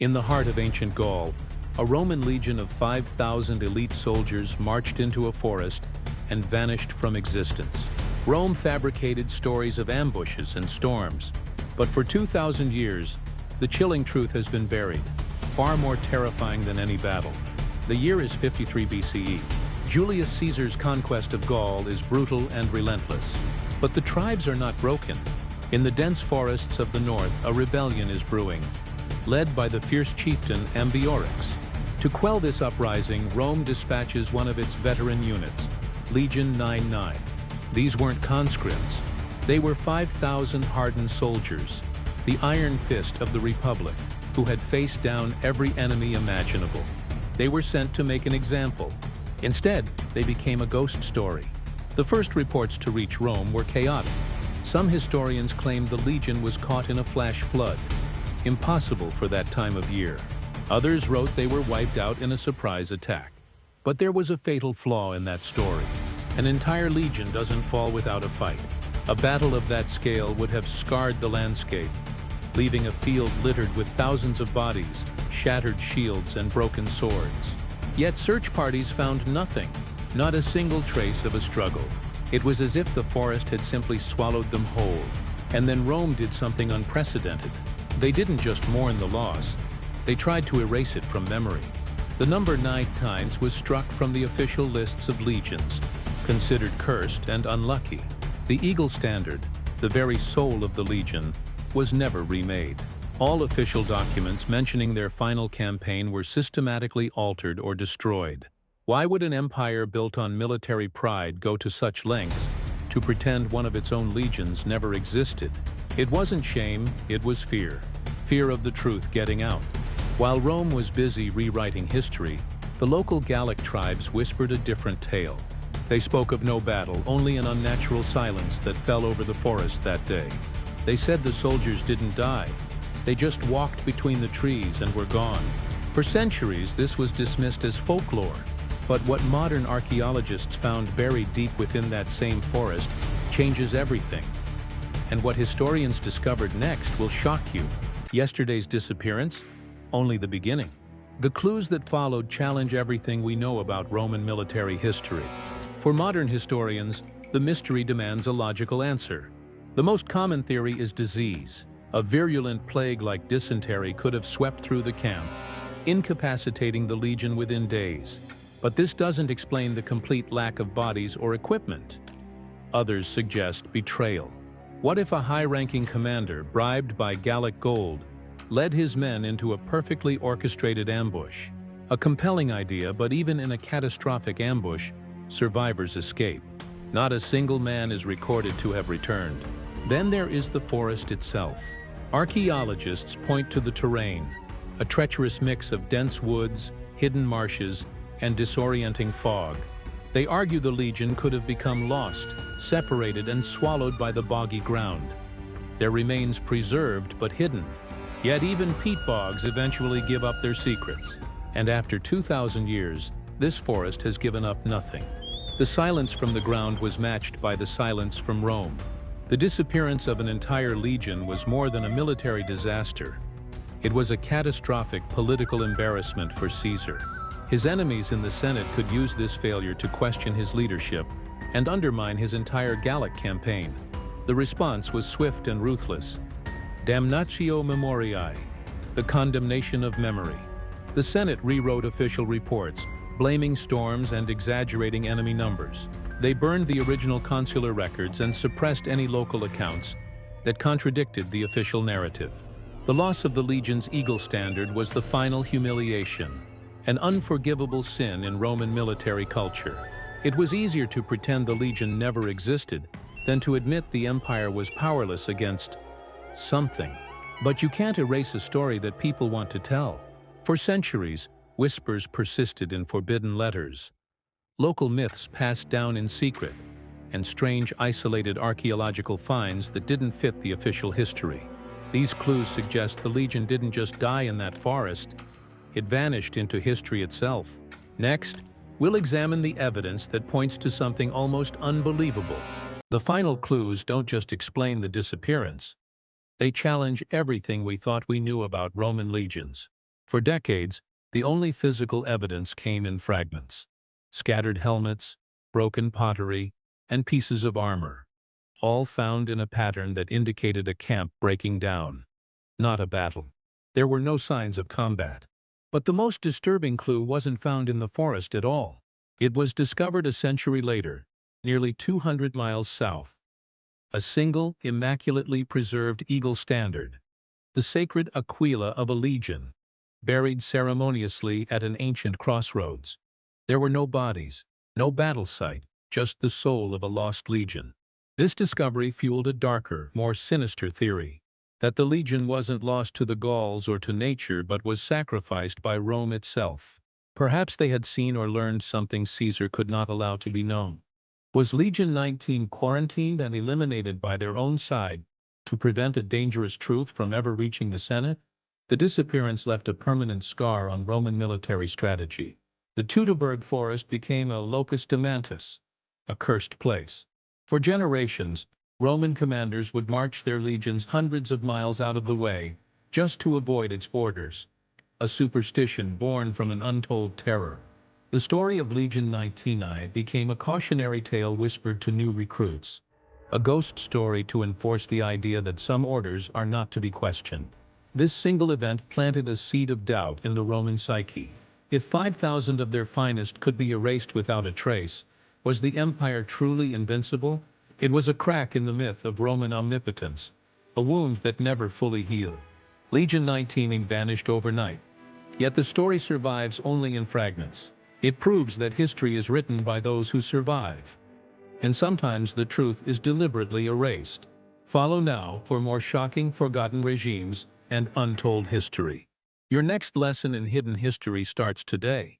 In the heart of ancient Gaul, a Roman legion of 5,000 elite soldiers marched into a forest and vanished from existence. Rome fabricated stories of ambushes and storms, but for 2,000 years, the chilling truth has been buried, far more terrifying than any battle. The year is 53 BCE. Julius Caesar's conquest of Gaul is brutal and relentless. But the tribes are not broken. In the dense forests of the north, a rebellion is brewing, led by the fierce chieftain Ambiorix. To quell this uprising, Rome dispatches one of its veteran units, Legion XIX. These weren't conscripts. They were 5,000 hardened soldiers, the iron fist of the Republic, who had faced down every enemy imaginable. They were sent to make an example. Instead, they became a ghost story. The first reports to reach Rome were chaotic. Some historians claimed the legion was caught in a flash flood, impossible for that time of year. Others wrote they were wiped out in a surprise attack. But there was a fatal flaw in that story. An entire legion doesn't fall without a fight. A battle of that scale would have scarred the landscape, leaving a field littered with thousands of bodies, shattered shields, and broken swords. Yet search parties found nothing, not a single trace of a struggle. It was as if the forest had simply swallowed them whole. And then Rome did something unprecedented. They didn't just mourn the loss, they tried to erase it from memory. The number 9 times was struck from the official lists of legions, considered cursed and unlucky. The Eagle Standard, the very soul of the legion, was never remade. All official documents mentioning their final campaign were systematically altered or destroyed. Why would an empire built on military pride go to such lengths to pretend one of its own legions never existed? It wasn't shame, it was fear. Fear of the truth getting out. While Rome was busy rewriting history, the local Gallic tribes whispered a different tale. They spoke of no battle, only an unnatural silence that fell over the forest that day. They said the soldiers didn't die. They just walked between the trees and were gone. For centuries, this was dismissed as folklore. But what modern archaeologists found buried deep within that same forest changes everything. And what historians discovered next will shock you. Yesterday's disappearance? Only the beginning. The clues that followed challenge everything we know about Roman military history. For modern historians, the mystery demands a logical answer. The most common theory is disease. A virulent plague like dysentery could have swept through the camp, incapacitating the legion within days. But this doesn't explain the complete lack of bodies or equipment. Others suggest betrayal. What if a high-ranking commander, bribed by Gallic gold, led his men into a perfectly orchestrated ambush? A compelling idea, but even in a catastrophic ambush, survivors escape. Not a single man is recorded to have returned. Then there is the forest itself. Archaeologists point to the terrain, a treacherous mix of dense woods, hidden marshes, and disorienting fog. They argue the legion could have become lost, separated, and swallowed by the boggy ground. Their remains preserved but hidden. Yet even peat bogs eventually give up their secrets. And after 2,000 years, this forest has given up nothing. The silence from the ground was matched by the silence from Rome. The disappearance of an entire legion was more than a military disaster. It was a catastrophic political embarrassment for Caesar. His enemies in the Senate could use this failure to question his leadership and undermine his entire Gallic campaign. The response was swift and ruthless. Damnatio memoriae, the condemnation of memory. The Senate rewrote official reports, blaming storms and exaggerating enemy numbers. They burned the original consular records and suppressed any local accounts that contradicted the official narrative. The loss of the legion's Eagle Standard was the final humiliation, an unforgivable sin in Roman military culture. It was easier to pretend the legion never existed than to admit the empire was powerless against something. But you can't erase a story that people want to tell. For centuries, whispers persisted in forbidden letters. Local myths passed down in secret, and strange isolated archaeological finds that didn't fit the official history. These clues suggest the legion didn't just die in that forest, it vanished into history itself. Next, we'll examine the evidence that points to something almost unbelievable. The final clues don't just explain the disappearance. They challenge everything we thought we knew about Roman legions. For decades, the only physical evidence came in fragments: scattered helmets, broken pottery, and pieces of armor, all found in a pattern that indicated a camp breaking down, not a battle. There were no signs of combat. But the most disturbing clue wasn't found in the forest at all. It was discovered a century later, nearly 200 miles south. A single, immaculately preserved eagle standard, the sacred aquila of a legion, buried ceremoniously at an ancient crossroads. There were no bodies, no battle site, just the soul of a lost legion. This discovery fueled a darker, more sinister theory, that the legion wasn't lost to the Gauls or to nature but was sacrificed by Rome itself. Perhaps they had seen or learned something Caesar could not allow to be known. Was Legion 19 quarantined and eliminated by their own side to prevent a dangerous truth from ever reaching the Senate? The disappearance left a permanent scar on Roman military strategy. The Teutoburg forest became a locus demantis, a cursed place. For generations, Roman commanders would march their legions hundreds of miles out of the way, just to avoid its borders, a superstition born from an untold terror. The story of Legion 19 became a cautionary tale whispered to new recruits, a ghost story to enforce the idea that some orders are not to be questioned. This single event planted a seed of doubt in the Roman psyche. If 5,000 of their finest could be erased without a trace, was the empire truly invincible? It was a crack in the myth of Roman omnipotence, a wound that never fully healed. Legion 19 vanished overnight, yet the story survives only in fragments. It proves that history is written by those who survive, and sometimes the truth is deliberately erased. Follow now for more shocking, forgotten regimes and untold history. Your next lesson in hidden history starts today.